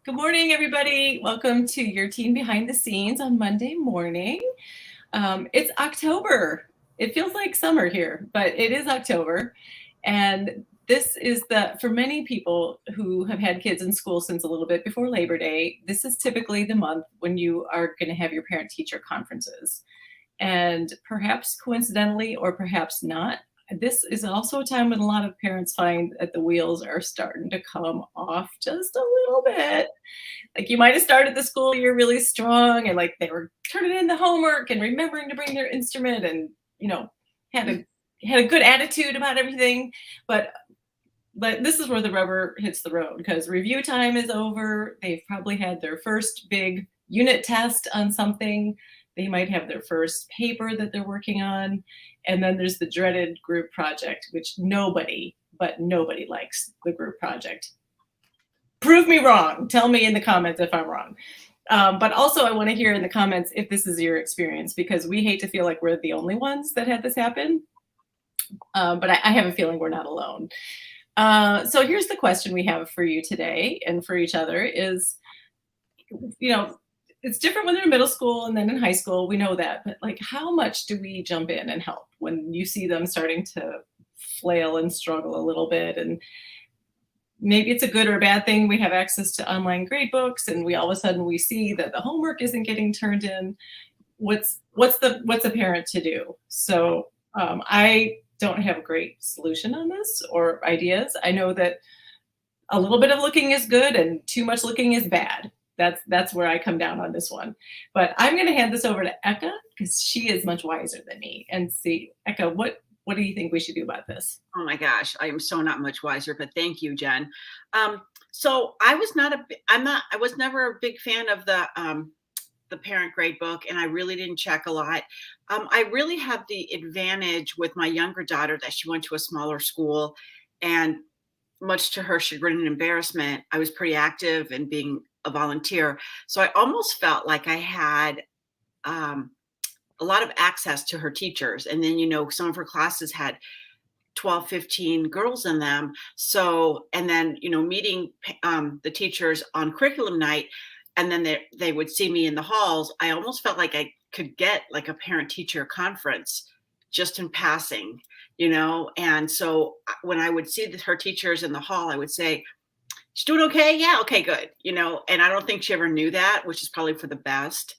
Good morning, everybody. Welcome to your Teen Behind the Scenes on Monday morning. It's October. It feels like summer here, but it is October. And this is for many people who have had kids in school since a little bit before Labor Day, this is typically the month when you are going to have your parent-teacher conferences. And perhaps coincidentally, or perhaps not, this is also a time when a lot of parents find that the wheels are starting to come off just a little bit. Like you might have started the school year really strong and like they were turning in the homework and remembering to bring their instrument and, had a good attitude about everything. But this is where the rubber hits the road because review time is over. They've probably had their first big unit test on something. They might have their first paper that they're working on. And then there's the dreaded group project, which nobody likes the group project. Prove me wrong. Tell me in the comments if I'm wrong. But also I want to hear in the comments if this is your experience, because we hate to feel like we're the only ones that had this happen. But I have a feeling we're not alone. So here's the question we have for you today and for each other is, it's different when they're in middle school and then in high school. We know that, but like, how much do we jump in and help when you see them starting to flail and struggle a little bit? And maybe it's a good or a bad thing. We have access to online grade books, and we all of a sudden we see that the homework isn't getting turned in. What's a parent to do? So I don't have a great solution on this or ideas. I know that a little bit of looking is good and too much looking is bad. That's where I come down on this one. But I'm going to hand this over to Eka because she is much wiser than me. And see, Eka, what do you think we should do about this? Oh my gosh, I am so not much wiser, but thank you, Jen. So I was never a big fan of the parent grade book, and I really didn't check a lot. I really had the advantage with my younger daughter that she went to a smaller school, and much to her chagrin and embarrassment, I was pretty active in being a volunteer. So I almost felt like I had a lot of access to her teachers. And then, some of her classes had 12, 15 girls in them. So, and then, meeting the teachers on curriculum night, and then they would see me in the halls. I almost felt like I could get like a parent teacher conference just in passing, And so when I would see her teachers in the hall, I would say, "She's doing okay? Yeah. Okay, good." And I don't think she ever knew that, which is probably for the best.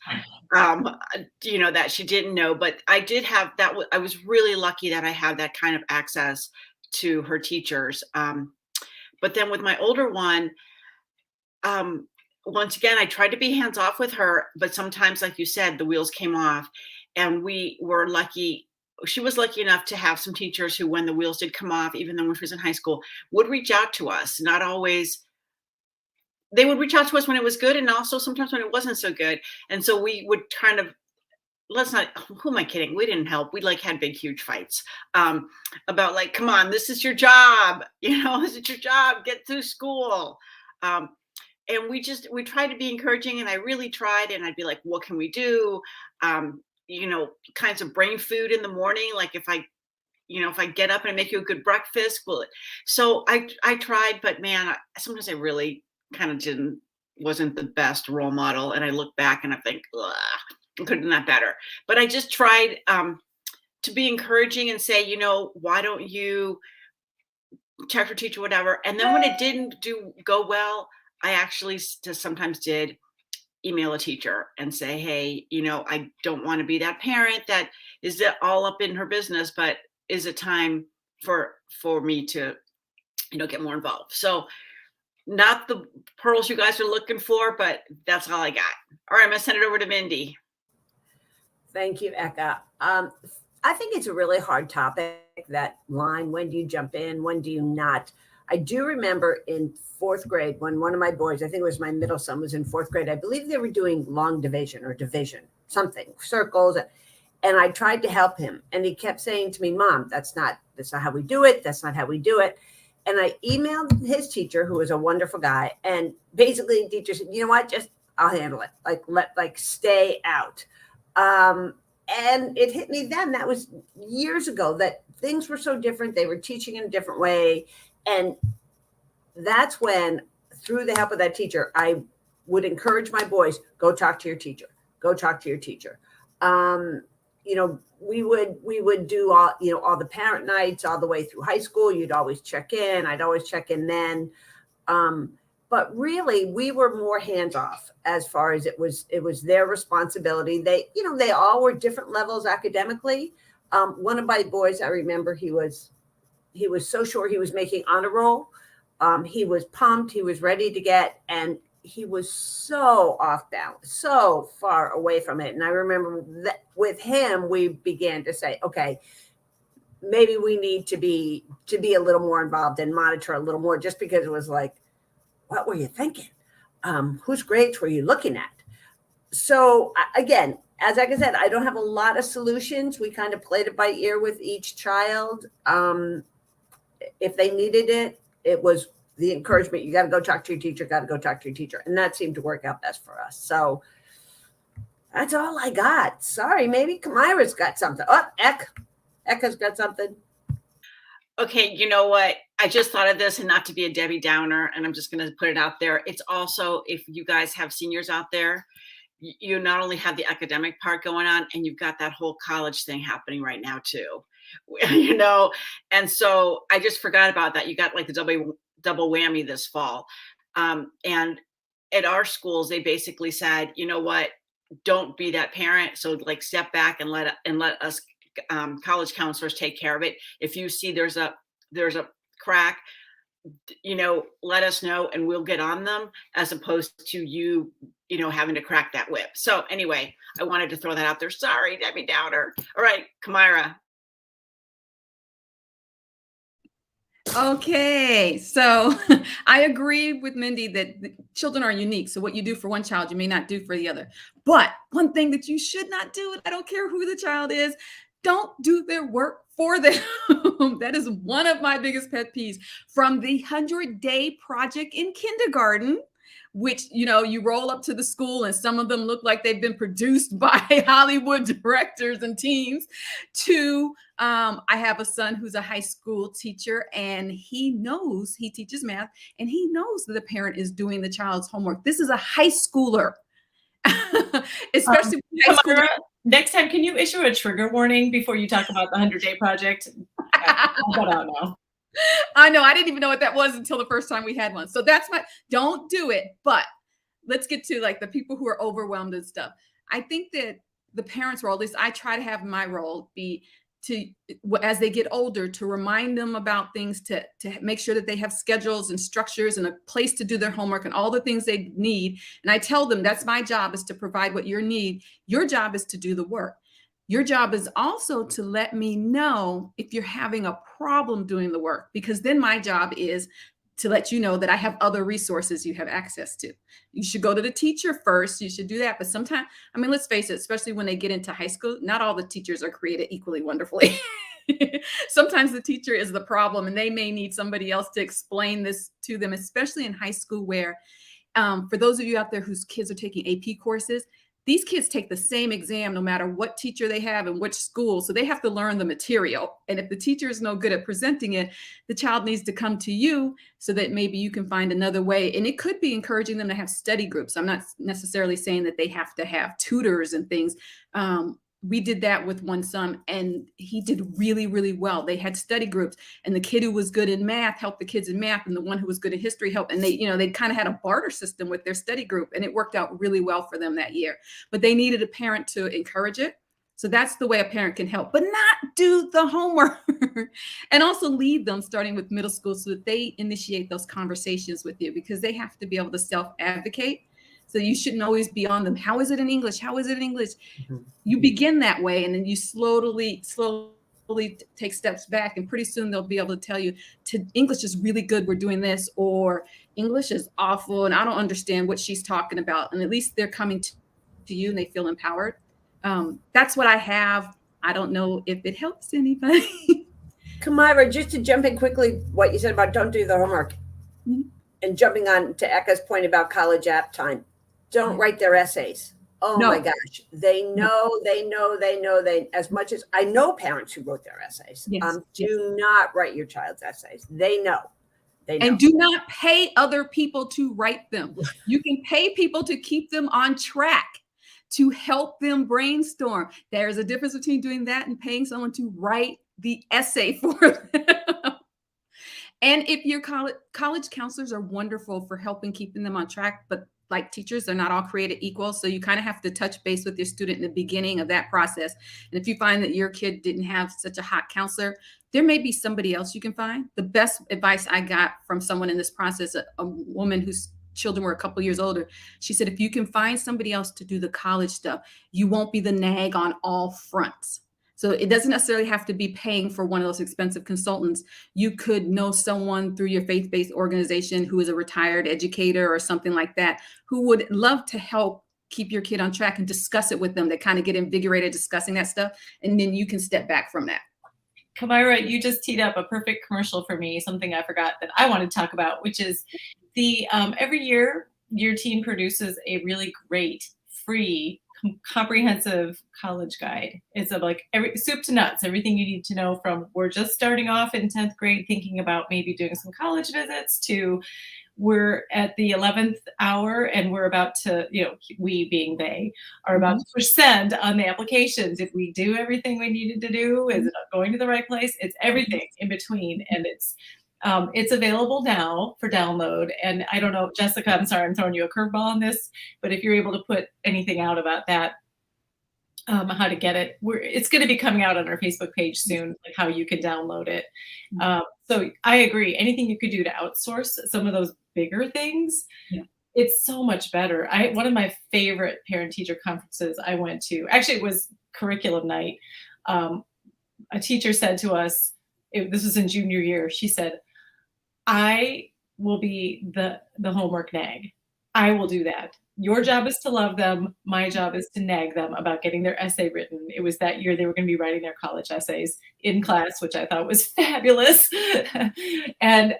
That she didn't know, but I did have that. I was really lucky that I had that kind of access to her teachers. But then with my older one, once again, I tried to be hands off with her, but sometimes, like you said, the wheels came off, and we were lucky. She was lucky enough to have some teachers who, when the wheels did come off, even though when she was in high school, would reach out to us. Not always. They would reach out to us when it was good, and also sometimes when it wasn't so good. And so we would kind of, who am I kidding? We didn't help. We had big, huge fights about like, come on, this is your job. Is it your job? Get through school. And we tried to be encouraging, and I really tried. And I'd be like, what can we do? Kinds of brain food in the morning. Like if I get up and I make you a good breakfast, so I tried, but man, sometimes I really kind of wasn't the best role model. And I look back and I think, I could have done that better. But I just tried to be encouraging and say, why don't you check your teacher, whatever. And then when it didn't go well, I actually just sometimes did email a teacher and say, hey, I don't want to be that parent that is all up in her business, but is it time for me to, get more involved? So not the pearls you guys are looking for, but that's all I got. All right, I'm going to send it over to Mindy. Thank you, Eka. I think it's a really hard topic, that line, when do you jump in, when do you not? I do remember in fourth grade when one of my boys, I think it was my middle son, was in fourth grade. I believe they were doing long division or division, something, circles. And I tried to help him. And he kept saying to me, Mom, that's not how we do it. That's not how we do it. And I emailed his teacher, who was a wonderful guy. And basically the teacher said, you know what, just I'll handle it. Stay out. And it hit me then. That was years ago, that things were so different. They were teaching in a different way. And that's when, through the help of that teacher, I would encourage my boys, go talk to your teacher, go talk to your teacher. We would do all the parent nights all the way through high school. You'd always check in. I'd always check in then. But really, we were more hands off as far as it was their responsibility. They all were different levels academically. One of my boys, I remember he was so sure he was making honor roll. He was pumped. He was ready to get, and he was so off balance, so far away from it. And I remember that with him, we began to say, okay, maybe we need to be a little more involved and monitor a little more, just because it was like, what were you thinking? Whose grades were you looking at? So again, as like I said, I don't have a lot of solutions. We kind of played it by ear with each child. If they needed it, it was the encouragement. You got to go talk to your teacher, got to go talk to your teacher. And that seemed to work out best for us. So that's all I got. Sorry, maybe Kamira's got something. Oh, Eka's got something. Okay, you know what? I just thought of this, and not to be a Debbie Downer, and I'm just going to put it out there. It's also, if you guys have seniors out there, you not only have the academic part going on, and you've got that whole college thing happening right now too, and so I just forgot about that. You got like the double whammy this fall. And at our schools, they basically said, you know what, don't be that parent. So like step back and let us college counselors take care of it. If you see there's a crack, let us know and we'll get on them, as opposed to you having to crack that whip. So anyway, I wanted to throw that out there. Sorry, Debbie Downer. All right, Kamira. Okay, so I agree with Mindy that children are unique. So what you do for one child, you may not do for the other. But one thing that you should not do, and I don't care who the child is, don't do their work for them. That is one of my biggest pet peeves. From the 100-day project in kindergarten, which, you roll up to the school and some of them look like they've been produced by Hollywood directors and teams, to I have a son who's a high school teacher, and he teaches math, and he knows that the parent is doing the child's homework. This is a high schooler. Especially high schooler. Next time, can you issue a trigger warning before you talk about the 100-day project? I don't know. I know. I didn't even know what that was until the first time we had one. So don't do it. But let's get to like the people who are overwhelmed and stuff. I think that the parents' role, at least I try to have my role, be to, as they get older, to remind them about things, to make sure that they have schedules and structures and a place to do their homework and all the things they need. And I tell them that's my job, is to provide what you need. Your job is to do the work. Your job is also to let me know if you're having a problem doing the work, because then my job is to let you know that I have other resources you have access to. You should go to the teacher first. You should do that. But sometimes, let's face it, especially when they get into high school, not all the teachers are created equally wonderfully. Sometimes the teacher is the problem, and they may need somebody else to explain this to them, especially in high school, where for those of you out there whose kids are taking AP courses, these kids take the same exam no matter what teacher they have and which school. So they have to learn the material. And if the teacher is no good at presenting it, the child needs to come to you so that maybe you can find another way. And it could be encouraging them to have study groups. I'm not necessarily saying that they have to have tutors and things. We did that with one son, and he did really, really well. They had study groups, and the kid who was good in math helped the kids in math, and the one who was good in history helped. And they kind of had a barter system with their study group, and it worked out really well for them that year. But they needed a parent to encourage it. So that's the way a parent can help, but not do the homework. And also lead them starting with middle school so that they initiate those conversations with you, because they have to be able to self-advocate. So you shouldn't always be on them. How is it in English? How is it in English? Mm-hmm. You begin that way, and then you slowly take steps back, and pretty soon they'll be able to tell you, English is really good, we're doing this, or English is awful and I don't understand what she's talking about. And at least they're coming to you and they feel empowered. That's what I have. I don't know if it helps anybody. Kamira, just to jump in quickly, what you said about don't do the homework, mm-hmm. and jumping on to Eka's point about college app time. Don't write their essays. Oh no. My gosh. They know, as much as I know parents who wrote their essays. Yes. Do not write your child's essays. They know. They know. And do not pay other people to write them. You can pay people to keep them on track, to help them brainstorm. There's a difference between doing that and paying someone to write the essay for them. And if your college counselors are wonderful for helping keeping them on track, but like teachers, they're not all created equal. So you kind of have to touch base with your student in the beginning of that process. And if you find that your kid didn't have such a hot counselor, there may be somebody else you can find. The best advice I got from someone in this process, a woman whose children were a couple years older, she said, if you can find somebody else to do the college stuff, you won't be the nag on all fronts. So it doesn't necessarily have to be paying for one of those expensive consultants. You could know someone through your faith-based organization who is a retired educator or something like that, who would love to help keep your kid on track and discuss it with them. They kind of get invigorated discussing that stuff. And then you can step back from that. Kamira, you just teed up a perfect commercial for me, something I forgot that I want to talk about, which is the every year your team produces a really great free comprehensive college guide. It's like every soup to nuts, everything you need to know from we're just starting off in 10th grade thinking about maybe doing some college visits to we're at the 11th hour and we're about to, we being they are about to push send on the applications. Did we do everything we needed to do? Is it going to the right place? It's everything in between. And it's available now for download. And I don't know, Jessica, I'm sorry, I'm throwing you a curveball on this, but if you're able to put anything out about that, how to get it, it's going to be coming out on our Facebook page soon, like how you can download it. So I agree. Anything you could do to outsource some of those bigger things, it's so much better. One of my favorite parent-teacher conferences I went to, actually it was curriculum night. A teacher said to us, this was in junior year, she said, I will be the homework nag. I will do that. Your job is to love them. My job is to nag them about getting their essay written. It was that year they were going to be writing their college essays in class, which I thought was fabulous. And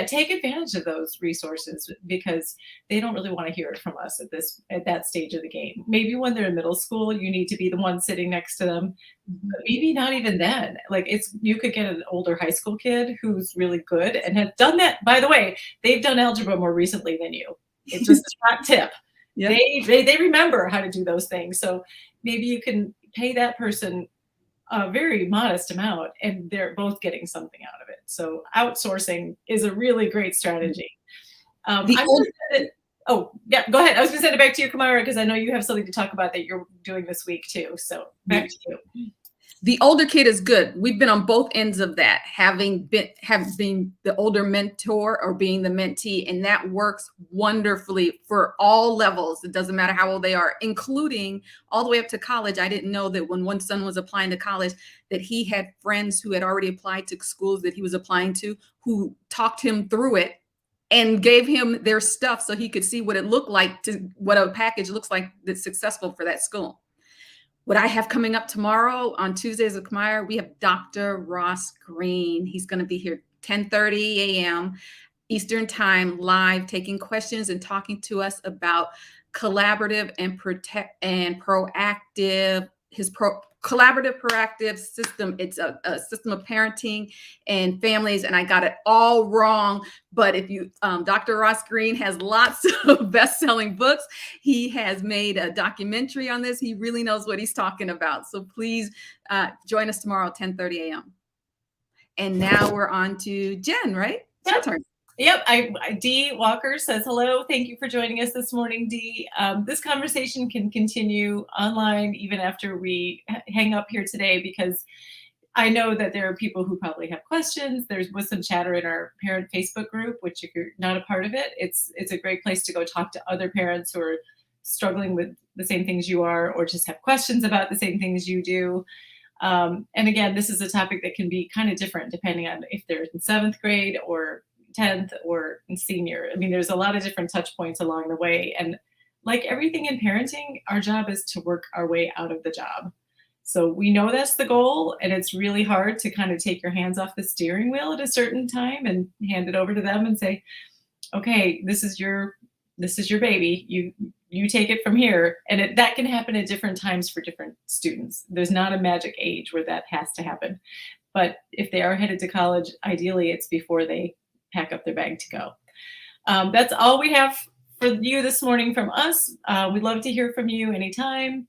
take advantage of those resources because they don't really want to hear it from us at that stage of the game. Maybe when they're in middle school, you need to be the one sitting next to them. But maybe not even then. Like you could get an older high school kid who's really good and have done that. By the way, they've done algebra more recently than you. It's just a hot tip. Yeah. They remember how to do those things. So maybe you can pay that person a very modest amount and they're both getting something out of it. So outsourcing is a really great strategy. Go ahead. I was going to send it back to you, Kamira, because I know you have something to talk about that you're doing this week too. So back to you. The older kid is good. We've been on both ends of that, having been the older mentor or being the mentee, and that works wonderfully for all levels. It doesn't matter how old they are, including all the way up to college. I didn't know that when one son was applying to college that he had friends who had already applied to schools that he was applying to who talked him through it and gave him their stuff so he could see what it looked like, what a package looks like that's successful for that school. What I have coming up tomorrow on Tuesdays with Kamira, we have Dr. Ross Green. He's going to be here 10:30 a.m. Eastern Time, live, taking questions and talking to us about collaborative and proactive, collaborative proactive system. It's a system of parenting and families, and I got it all wrong. But if you, Dr. Ross Green has lots of best-selling books. He has made a documentary on this. He really knows what he's talking about. So please join us tomorrow at 10:30 a.m. And now we're on to Jen, right? It's your turn. Yep. Dee Walker says, hello. Thank you for joining us this morning, Dee. This conversation can continue online even after we hang up here today, because I know that there are people who probably have questions. There was some chatter in our parent Facebook group, which if you're not a part of it, it's a great place to go talk to other parents who are struggling with the same things you are, or just have questions about the same things you do. And again, this is a topic that can be kind of different depending on if they're in 7th grade or 10th or senior. I mean, there's a lot of different touch points along the way. And like everything in parenting, our job is to work our way out of the job. So we know that's the goal, and it's really hard to kind of take your hands off the steering wheel at a certain time and hand it over to them and say, okay, this is your baby. You take it from here. And that can happen at different times for different students. There's not a magic age where that has to happen. But if they are headed to college, ideally it's before they pack up their bag to go. That's all we have for you this morning from us. We'd love to hear from you anytime.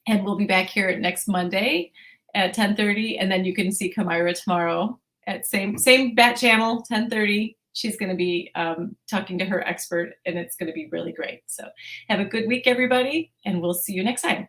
And we'll be back here next Monday at 10:30. And then you can see Kamira tomorrow at same bat channel, 10:30. She's going to be talking to her expert, and it's going to be really great. So have a good week, everybody, and we'll see you next time.